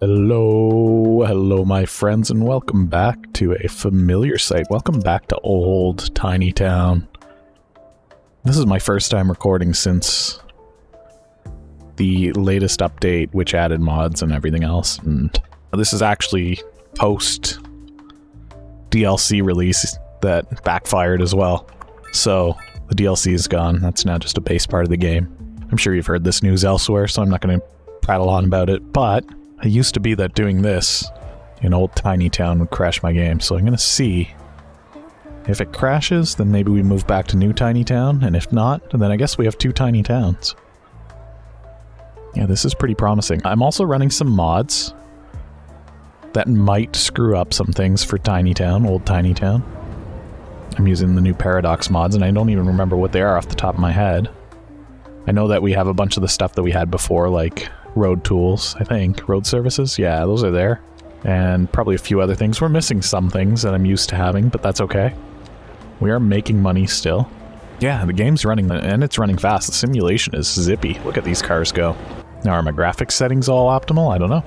Hello my friends, and welcome back to a familiar site. Welcome back to old Tiny Town. This is my first time recording since the latest update, which added mods and everything else, and this is actually post DLC release that backfired as well. So the DLC is gone. That's now just a base part of the game. I'm sure you've heard this news elsewhere, so I'm not going to prattle on about it, but it used to be that doing this in old Tiny Town would crash my game, so I'm going to see. If it crashes, then maybe we move back to New Tiny Town, and if not, then I guess we have two Tiny Towns. Yeah, this is pretty promising. I'm also running some mods that might screw up some things for Tiny Town, old Tiny Town. I'm using the new Paradox mods, and I don't even remember what they are off the top of my head. I know that we have a bunch of the stuff that we had before, like road tools, I think. Road services? Yeah, those are there. And probably a few other things. We're missing some things that I'm used to having, but that's okay. We are making money still. Yeah, the game's running, and it's running fast. The simulation is zippy. Look at these cars go. Now, are my graphics settings all optimal? I don't know.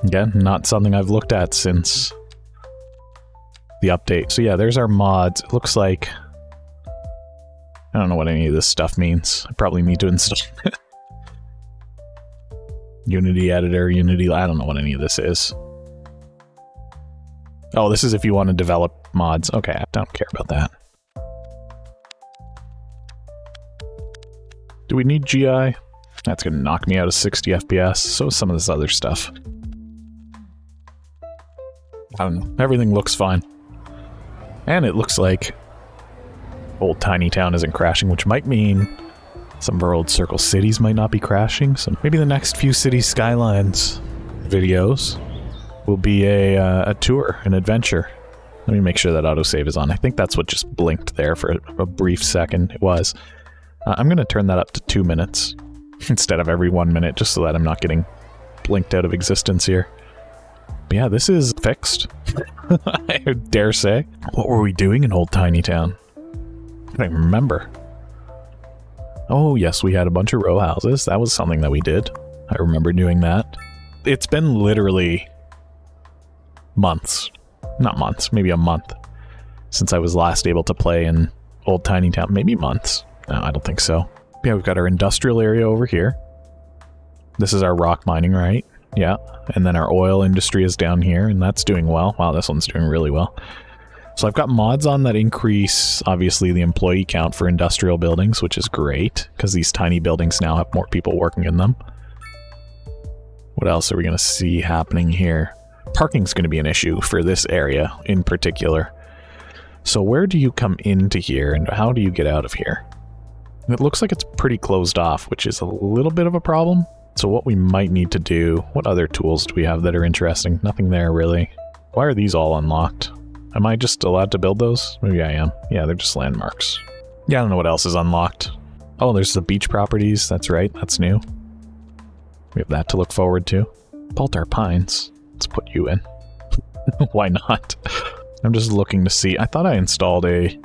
Again, not something I've looked at since the update. So yeah, there's our mods. It looks like... I don't know what any of this stuff means. I probably need to install it. Unity editor, Unity... I don't know what any of this is. Oh, this is if you want to develop mods. Okay, I don't care about that. Do we need GI? That's going to knock me out of 60 FPS. So is some of this other stuff. I don't know. Everything looks fine. And it looks like old Tiny Town isn't crashing, which might mean some of our old Circle Cities might not be crashing. So maybe the next few Cities Skylines videos will be a tour, an adventure. Let me make sure that autosave is on. I think that's what just blinked there for a brief second. It was. I'm going to turn that up to 2 minutes instead of every 1 minute, just so that I'm not getting blinked out of existence here. But yeah, this is fixed. I dare say. What were we doing in old Tiny Town? I don't even remember. Oh yes, we had a bunch of row houses. That was something that we did. I remember doing that. It's been literally months. Not months, maybe a month since I was last able to play in old Tiny Town. Maybe months. No, I don't think so. Yeah, we've got our industrial area over here. This is our rock mining, right? Yeah. And then our oil industry is down here, and that's doing well. Wow, this one's doing really well. So I've got mods on that increase, obviously, the employee count for industrial buildings, which is great, because these tiny buildings now have more people working in them. What else are we going to see happening here? Parking's going to be an issue for this area in particular. So where do you come into here, and how do you get out of here? It looks like it's pretty closed off, which is a little bit of a problem. So what we might need to do... What other tools do we have that are interesting? Nothing there, really. Why are these all unlocked? Am I just allowed to build those? Maybe I am. Yeah, they're just landmarks. Yeah, I don't know what else is unlocked. Oh, there's the beach properties. That's right. That's new. We have that to look forward to. Baltar Pines. Let's put you in. Why not? I'm just looking to see. I thought I installed a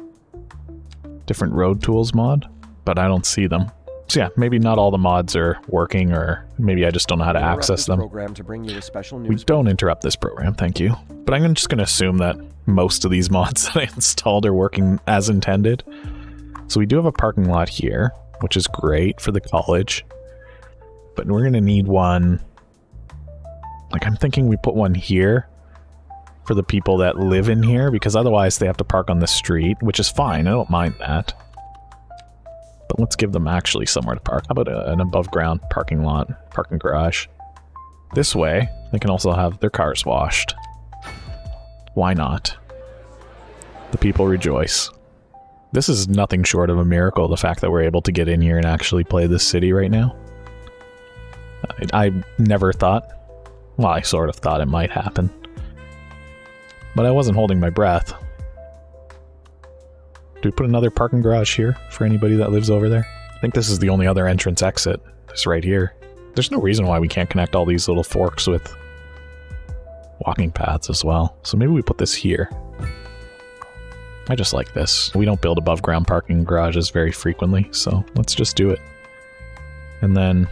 different road tools mod, but I don't see them. So yeah, maybe not all the mods are working, or maybe I just don't know how to access them. We don't interrupt this program, thank you. But I'm just going to assume that most of these mods that I installed are working as intended. So we do have a parking lot here, which is great for the college. But we're going to need one... Like, I'm thinking we put one here for the people that live in here, because otherwise they have to park on the street, which is fine, I don't mind that. But let's give them actually somewhere to park. How about an above-ground parking lot, parking garage? This way, they can also have their cars washed. Why not? The people rejoice. This is nothing short of a miracle, the fact that we're able to get in here and actually play this city right now. I never thought... Well, I sort of thought it might happen. But I wasn't holding my breath. Do we put another parking garage here for anybody that lives over there? I think this is the only other entrance exit. It's right here. There's no reason why we can't connect all these little forks with walking paths as well. So maybe we put this here. I just like this. We don't build above ground parking garages very frequently, so let's just do it. And then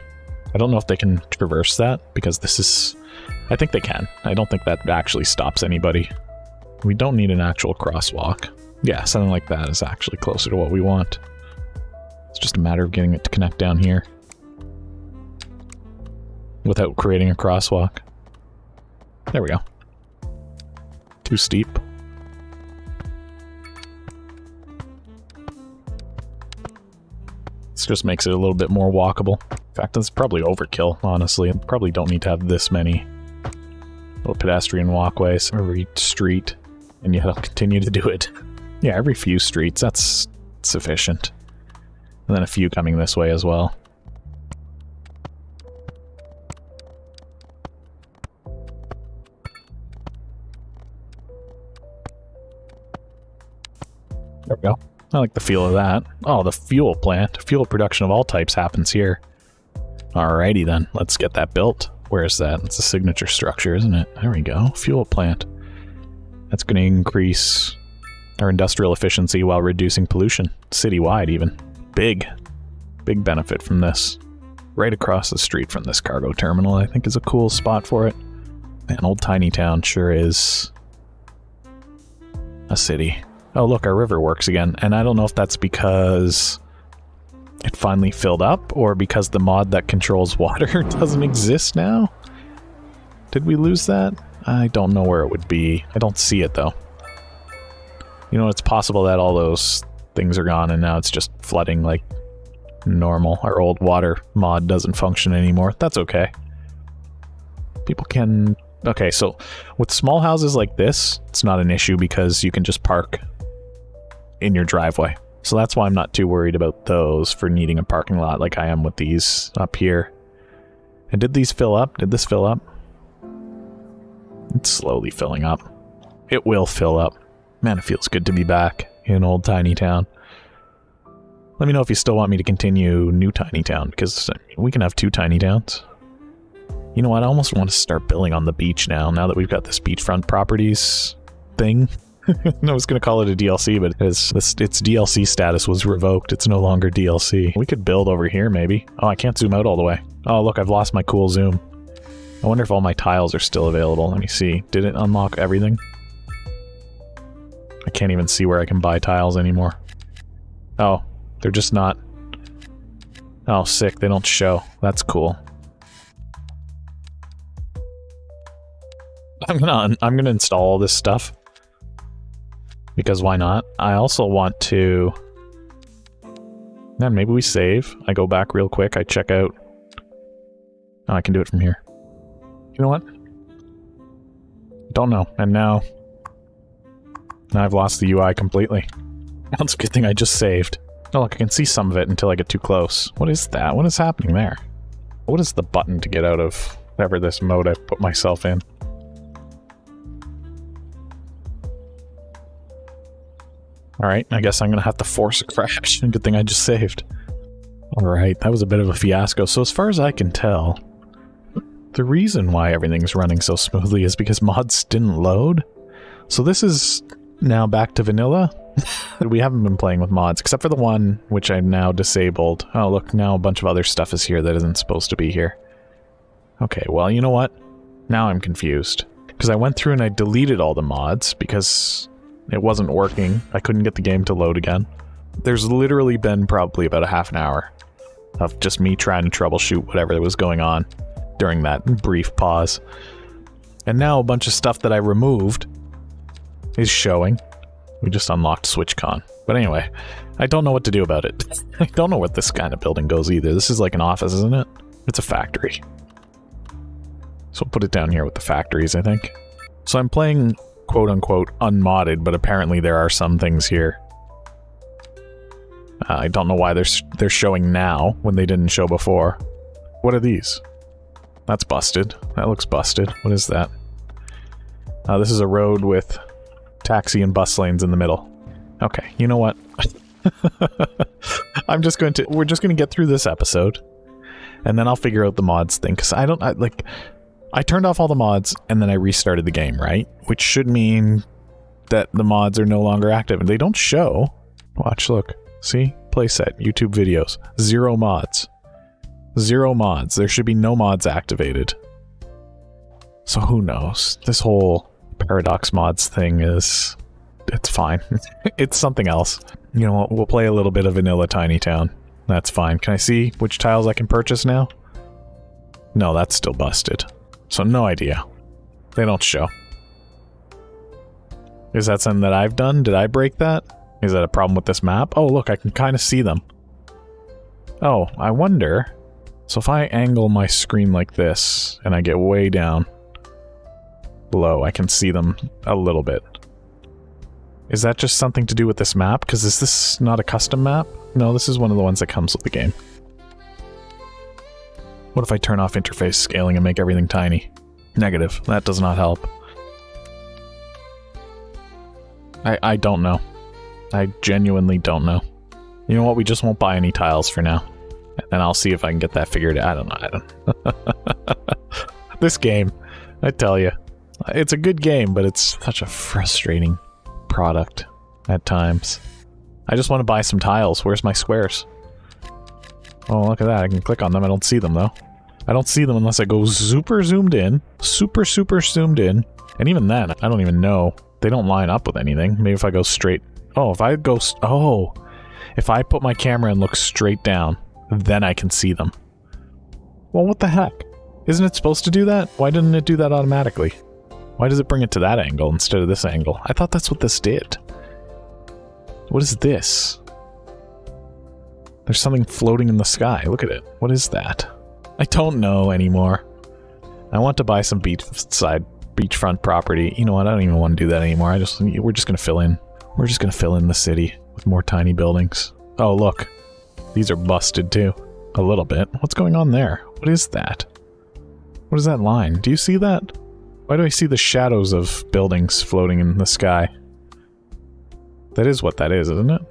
I don't know if they can traverse that, because this is... I think they can. I don't think that actually stops anybody. We don't need an actual crosswalk. Yeah, something like that is actually closer to what we want. It's just a matter of getting it to connect down here without creating a crosswalk. There we go. Too steep. This just makes it a little bit more walkable. In fact, that's probably overkill, honestly. Probably don't need to have this many little pedestrian walkways every street, and yet I'll continue to do it. Yeah, every few streets, that's sufficient. And then a few coming this way as well. There we go. I like the feel of that. Oh, the fuel plant. Fuel production of all types happens here. Alrighty then, let's get that built. Where is that? It's a signature structure, isn't it? There we go. Fuel plant. That's going to increase our industrial efficiency while reducing pollution. Citywide even. Big benefit from this. Right across the street from this cargo terminal, I think is a cool spot for it. Man, old tiny town sure is a city. Oh look, our river works again, and I don't know if that's because it finally filled up, or because the mod that controls water doesn't exist now? Did we lose that? I don't know where it would be. I don't see it though. You know, it's possible that all those things are gone and now it's just flooding like normal. Our old water mod doesn't function anymore. That's okay. People can... Okay, so with small houses like this, it's not an issue because you can just park in your driveway. So that's why I'm not too worried about those for needing a parking lot like I am with these up here. And did these fill up? Did this fill up? It's slowly filling up. It will fill up. Man, it feels good to be back in old tiny town. Let me know if you still want me to continue new tiny town, because we can have 2 tiny towns. You know what? I almost want to start building on the beach now that we've got this beachfront properties thing. I was going to call it a DLC, but its DLC status was revoked. It's no longer DLC. We could build over here, maybe. Oh, I can't zoom out all the way. Oh, look, I've lost my cool zoom. I wonder if all my tiles are still available. Let me see. Did it unlock everything? I can't even see where I can buy tiles anymore. Oh, they're just not... Oh, sick. They don't show. That's cool. I'm gonna install all this stuff. Because why not? I also want to... Then maybe we save. I go back real quick. I check out... Oh, I can do it from here. You know what? Don't know. And now I've lost the UI completely. That's a good thing I just saved. Oh look, I can see some of it until I get too close. What is that? What is happening there? What is the button to get out of whatever this mode I've put myself in? Alright, I guess I'm gonna have to force a crash. Good thing I just saved. Alright, that was a bit of a fiasco. So as far as I can tell, the reason why everything's running so smoothly is because mods didn't load. So this is now back to vanilla. We haven't been playing with mods, except for the one which I've now disabled. Oh look, now a bunch of other stuff is here that isn't supposed to be here. Okay, well, you know what? Now I'm confused. Because I went through and I deleted all the mods because it wasn't working. I couldn't get the game to load again. There's literally been probably about a half an hour of just me trying to troubleshoot whatever was going on during that brief pause. And now a bunch of stuff that I removed is showing. We just unlocked SwitchCon. But anyway, I don't know what to do about it. I don't know what this kind of building goes either. This is like an office, isn't it? It's a factory. So we'll put it down here with the factories, I think. So I'm playing quote-unquote unmodded, but apparently there are some things here. I don't know why they're showing now when they didn't show before. What are these? That's busted. That looks busted. What is that? This is a road with taxi and bus lanes in the middle. Okay, you know what? we're just going to get through this episode, and then I'll figure out the mods thing, because I turned off all the mods, and then I restarted the game, right? Which should mean that the mods are no longer active, and they don't show. Watch, look. See? Playset, YouTube videos. 0 mods. 0 mods. There should be no mods activated. So who knows? This whole Paradox mods thing is... it's fine. It's something else. You know what? We'll play a little bit of vanilla Tiny Town. That's fine. Can I see which tiles I can purchase now? No, that's still busted. So no idea. They don't show. Is that something that I've done? Did I break that? Is that a problem with this map? Oh, look, I can kind of see them. Oh, I wonder... so if I angle my screen like this, and I get way down below, I can see them a little bit. Is that just something to do with this map? Because is this not a custom map? No, this is one of the ones that comes with the game. What if I turn off interface scaling and make everything tiny? Negative. That does not help. I don't know. I genuinely don't know. You know what? We just won't buy any tiles for now. And I'll see if I can get that figured out. I don't know. This game, I tell you. It's a good game, but it's such a frustrating product at times. I just want to buy some tiles. Where's my squares? Oh, look at that. I can click on them. I don't see them, though. I don't see them unless I go super zoomed in. Super zoomed in. And even then, I don't even know. They don't line up with anything. Maybe if I go straight... oh, if I go... oh! If I put my camera and look straight down, then I can see them. Well, what the heck? Isn't it supposed to do that? Why didn't it do that automatically? Why does it bring it to that angle instead of this angle? I thought that's what this did. What is this? There's something floating in the sky. Look at it. What is that? I don't know anymore. I want to buy some beachfront property. You know what? I don't even want to do that anymore. We're just gonna fill in. We're just gonna fill in the city with more tiny buildings. Oh, look. These are busted too. A little bit. What's going on there? What is that? What is that line? Do you see that? Why do I see the shadows of buildings floating in the sky? That is what that is, isn't it?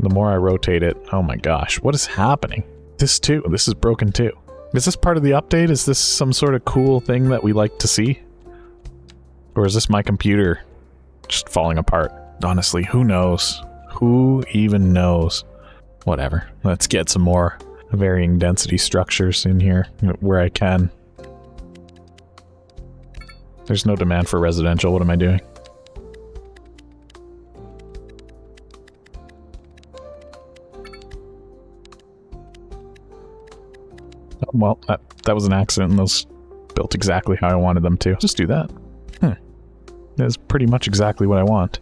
The more I rotate it... oh my gosh, what is happening? This too. This is broken too. Is this part of the update? Is this some sort of cool thing that we like to see? Or is this my computer just falling apart? Honestly, who knows? Who even knows? Whatever. Let's get some more varying density structures in here where I can. There's no demand for residential. What am I doing? Oh, well, that was an accident, and those built exactly how I wanted them to. Just do that. That's pretty much exactly what I want.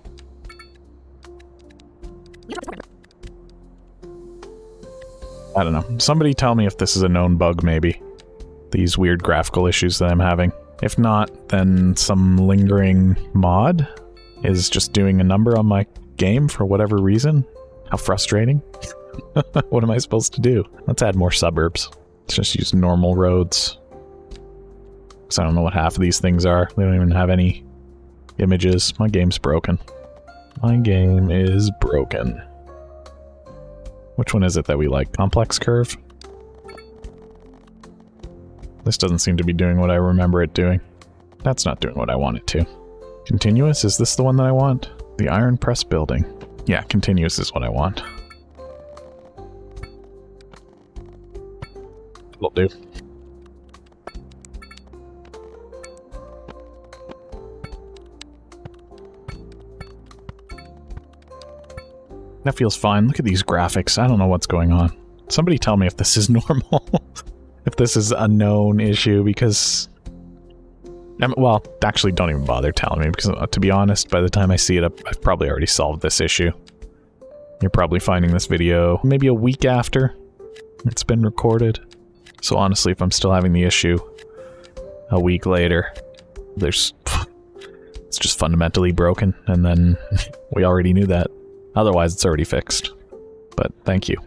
I don't know. Somebody tell me if this is a known bug, maybe. These weird graphical issues that I'm having. If not, then some lingering mod is just doing a number on my game for whatever reason. How frustrating. What am I supposed to do? Let's add more suburbs. Let's just use normal roads. Because I don't know what half of these things are. They don't even have any images. My game's broken. My game is broken. Which one is it that we like? Complex curve? This doesn't seem to be doing what I remember it doing. That's not doing what I want it to. Continuous? Is this the one that I want? The Iron Press building. Yeah, continuous is what I want. Will do. That feels fine. Look at these graphics. I don't know what's going on. Somebody tell me if this is normal. If this is a known issue, because... well, actually, don't even bother telling me, because to be honest, by the time I see it, I've probably already solved this issue. You're probably finding this video maybe a week after it's been recorded. So honestly, if I'm still having the issue a week later, it's just fundamentally broken, and then we already knew that. Otherwise, it's already fixed. But thank you.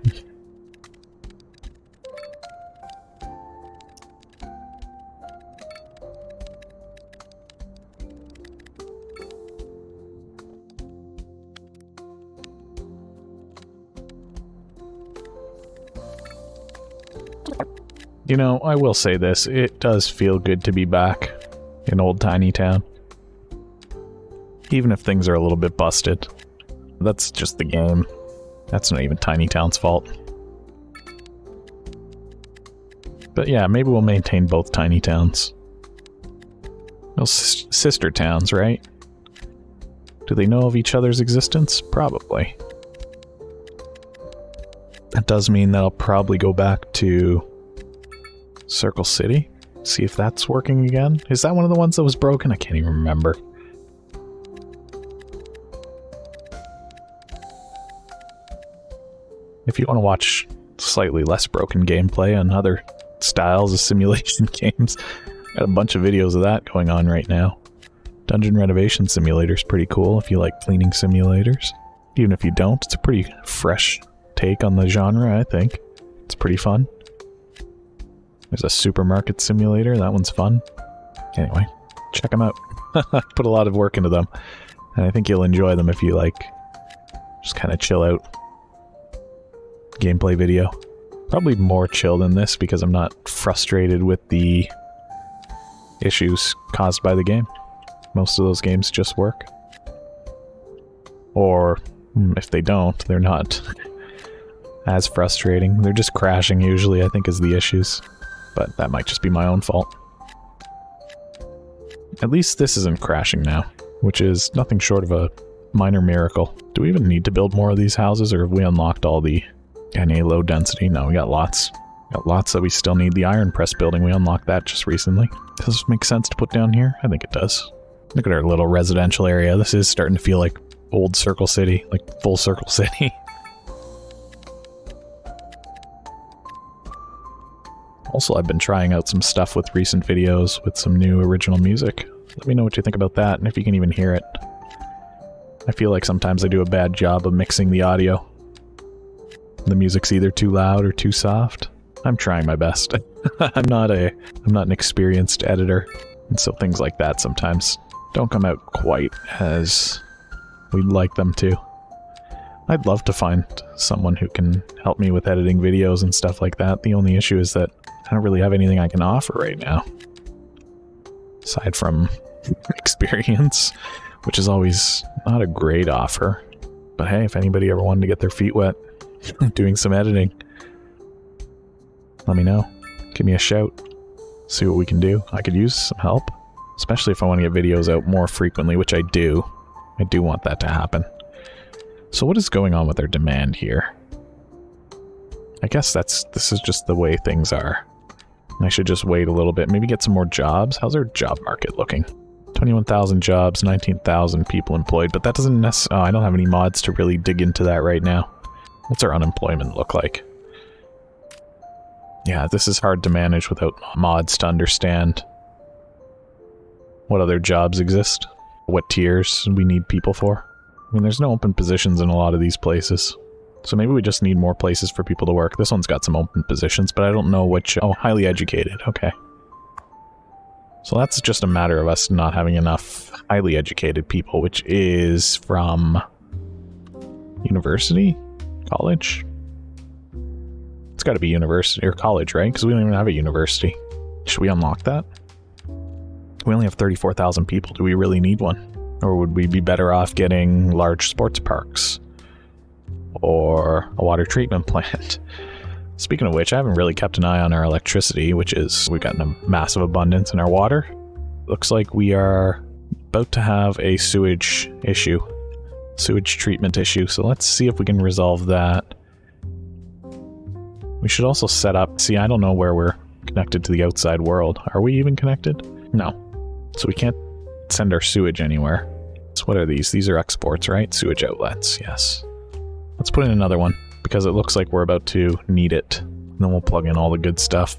You know, I will say this, it does feel good to be back in old Tiny Town. Even if things are a little bit busted. That's just the game. That's not even Tiny Town's fault. But yeah, maybe we'll maintain both tiny towns. Well, sister towns, right? Do they know of each other's existence? Probably. That does mean that I'll probably go back to Circle City. See if that's working again. Is that one of the ones that was broken? I can't even remember. If you want to watch slightly less broken gameplay on other styles of simulation games, got a bunch of videos of that going on right now. Dungeon Renovation Simulator's pretty cool if you like cleaning simulators. Even if you don't, it's a pretty fresh take on the genre, I think. It's pretty fun. There's a supermarket simulator, that one's fun. Anyway, check them out. Put a lot of work into them, and I think you'll enjoy them if you like just kind of chill out gameplay video. Probably more chill than this because I'm not frustrated with the issues caused by the game. Most of those games just work. Or if they don't, they're not as frustrating. They're just crashing usually, I think, is the issues. But that might just be my own fault. At least this isn't crashing now, which is nothing short of a minor miracle. Do we even need to build more of these houses, or have we unlocked all the NA low density? No, we got lots. Got lots that we still need. The iron press building, we unlocked that just recently. Does this make sense to put down here? I think it does. Look at our little residential area. This is starting to feel like old Circle City, like full Circle City. Also, I've been trying out some stuff with recent videos with some new original music. Let me know what you think about that, and if you can even hear it. I feel like sometimes I do a bad job of mixing the audio. The music's either too loud or too soft. I'm trying my best. I'm not an experienced editor, and so things like that sometimes don't come out quite as we'd like them to. I'd love to find someone who can help me with editing videos and stuff like that. The only issue is that I don't really have anything I can offer right now. Aside from experience, which is always not a great offer. But hey, if anybody ever wanted to get their feet wet doing some editing, let me know. Give me a shout. See what we can do. I could use some help. Especially if I want to get videos out more frequently, which I do. I do want that to happen. So what is going on with our demand here? I guess this is just the way things are. I should just wait a little bit, maybe get some more jobs. How's our job market looking? 21,000 jobs, 19,000 people employed, but that doesn't necessarily... Oh, I don't have any mods to really dig into that right now. What's our unemployment look like? Yeah, this is hard to manage without mods to understand what other jobs exist, what tiers we need people for. I mean, there's no open positions in a lot of these places. So maybe we just need more places for people to work. This one's got some open positions, but I don't know which... Oh, highly educated. Okay. So that's just a matter of us not having enough highly educated people, which is from... university? College? It's got to be university or college, right? Because we don't even have a university. Should we unlock that? We only have 34,000 people. Do we really need one? Or would we be better off getting large sports parks? Or a water treatment plant? Speaking of which, I haven't really kept an eye on our electricity, which is... We've got a massive abundance in our water. Looks like we are about to have a sewage issue. Sewage treatment issue. So let's see if we can resolve that. We should also set up... See, I don't know where we're connected to the outside world. Are we even connected? No. So we can't send our sewage anywhere. So what are these? These are exports, right? Sewage outlets, yes. Let's put in another one, because it looks like we're about to need it. And then we'll plug in all the good stuff.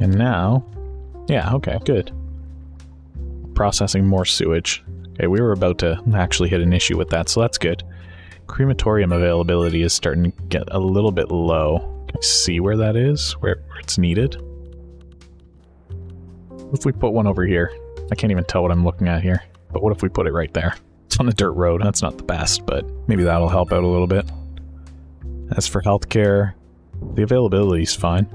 And now... Yeah, okay, good. Processing more sewage. Okay, we were about to actually hit an issue with that, so that's good. Crematorium availability is starting to get a little bit low. Can I see where that is? Where it's needed? What if we put one over here? I can't even tell what I'm looking at here. But what if we put it right there? It's on a dirt road. That's not the best, but maybe that'll help out a little bit. As for healthcare, the availability is fine.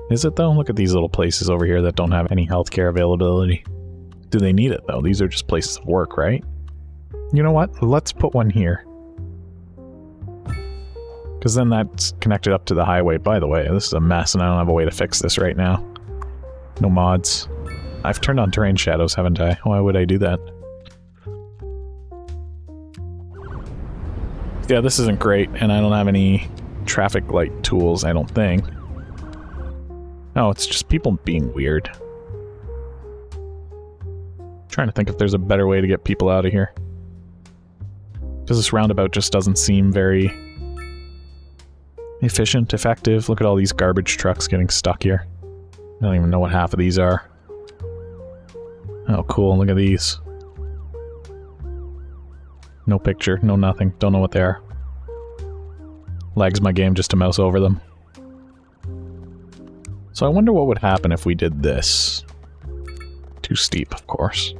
Is it though? Look at these little places over here that don't have any healthcare availability. Do they need it though? These are just places of work, right? You know what? Let's put one here. Because then that's connected up to the highway. By the way, this is a mess and I don't have a way to fix this right now. No mods. I've turned on terrain shadows, haven't I? Why would I do that? Yeah, this isn't great, and I don't have any traffic light tools, I don't think. Oh, it's just people being weird. Trying to think if there's a better way to get people out of here. Because this roundabout just doesn't seem very efficient, effective. Look at all these garbage trucks getting stuck here. I don't even know what half of these are. Oh, cool, look at these. No picture, no nothing, don't know what they are. Lags my game just to mouse over them. So I wonder what would happen if we did this. Too steep, of course.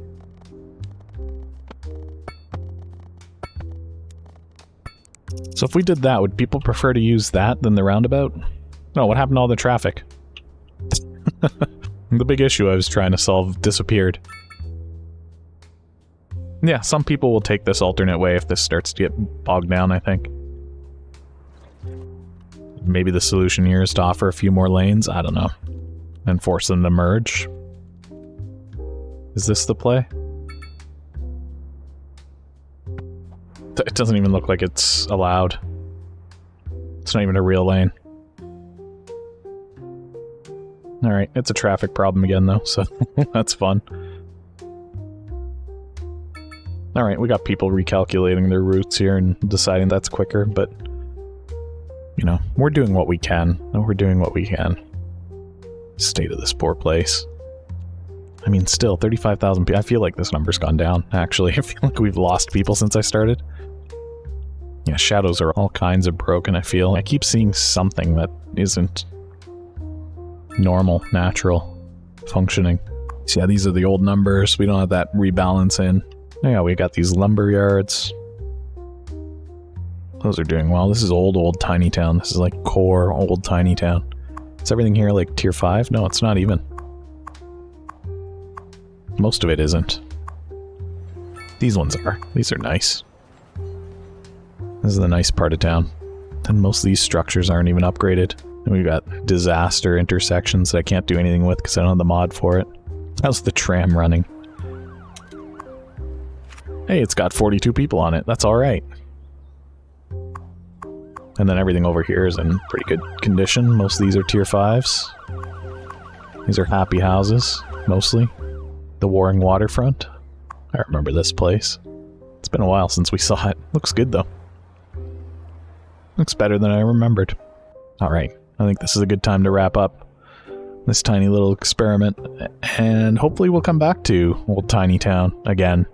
So if we did that, would people prefer to use that than the roundabout? No, what happened to all the traffic? The big issue I was trying to solve disappeared. Yeah, some people will take this alternate way if this starts to get bogged down, I think. Maybe the solution here is to offer a few more lanes, I don't know. And force them to merge. Is this the play? It doesn't even look like it's allowed. It's not even a real lane. Alright, it's a traffic problem again though, so that's fun. Alright, we got people recalculating their routes here and deciding that's quicker, but you know, we're doing what we can. We're doing what we can. State of this poor place. I mean, still, 35,000 people. I feel like this number's gone down, actually. I feel like we've lost people since I started. Yeah, shadows are all kinds of broken, I feel. I keep seeing something that isn't normal, natural, functioning. So yeah, these are the old numbers. We don't have that rebalance in. Yeah, we got these lumber yards. Those are doing well. This is old tiny town. This is like core old tiny town. Is everything here like tier 5? No, it's not even. Most of it isn't. These ones are. These are nice. This is the nice part of town. And most of these structures aren't even upgraded. And we've got disaster intersections that I can't do anything with because I don't have the mod for it. How's the tram running? Hey, it's got 42 people on it. That's alright. And then everything over here is in pretty good condition. Most of these are tier 5s. These are happy houses, mostly. The Warring Waterfront. I remember this place. It's been a while since we saw it. Looks good, though. Looks better than I remembered. Alright, I think this is a good time to wrap up this tiny little experiment. And hopefully we'll come back to Old Tiny Town again.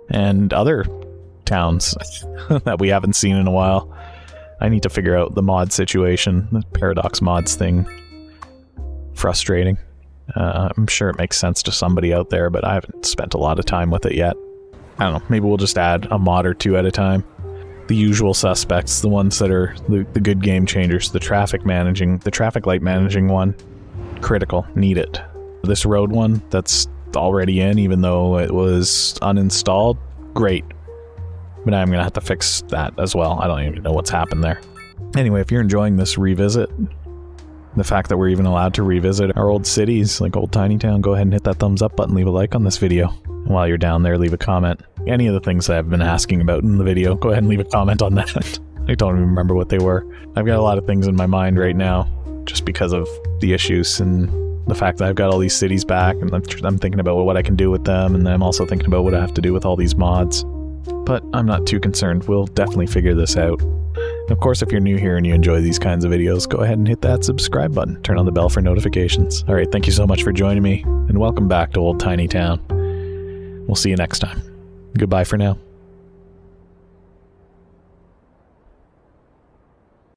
And other towns that we haven't seen in a while. I need to figure out the mod situation, the Paradox mods thing. Frustrating. I'm sure it makes sense to somebody out there, but I haven't spent a lot of time with it yet. I don't know, maybe we'll just add a mod or two at a time. The usual suspects, the ones that are the good game changers, the traffic light managing one, critical, need it. This road one that's already in, even though it was uninstalled, great. But I'm going to have to fix that as well. I don't even know what's happened there. Anyway, if you're enjoying this revisit, the fact that we're even allowed to revisit our old cities, like Old Tiny Town, go ahead and hit that thumbs up button, leave a like on this video. And while you're down there, leave a comment. Any of the things that I've been asking about in the video, go ahead and leave a comment on that. I don't even remember what they were. I've got a lot of things in my mind right now, just because of the issues and the fact that I've got all these cities back, and I'm thinking about what I can do with them, and then I'm also thinking about what I have to do with all these mods. But I'm not too concerned. We'll definitely figure this out. And of course, if you're new here and you enjoy these kinds of videos, go ahead and hit that subscribe button. Turn on the bell for notifications. Alright, thank you so much for joining me, and welcome back to Old Tiny Town. We'll see you next time. Goodbye for now.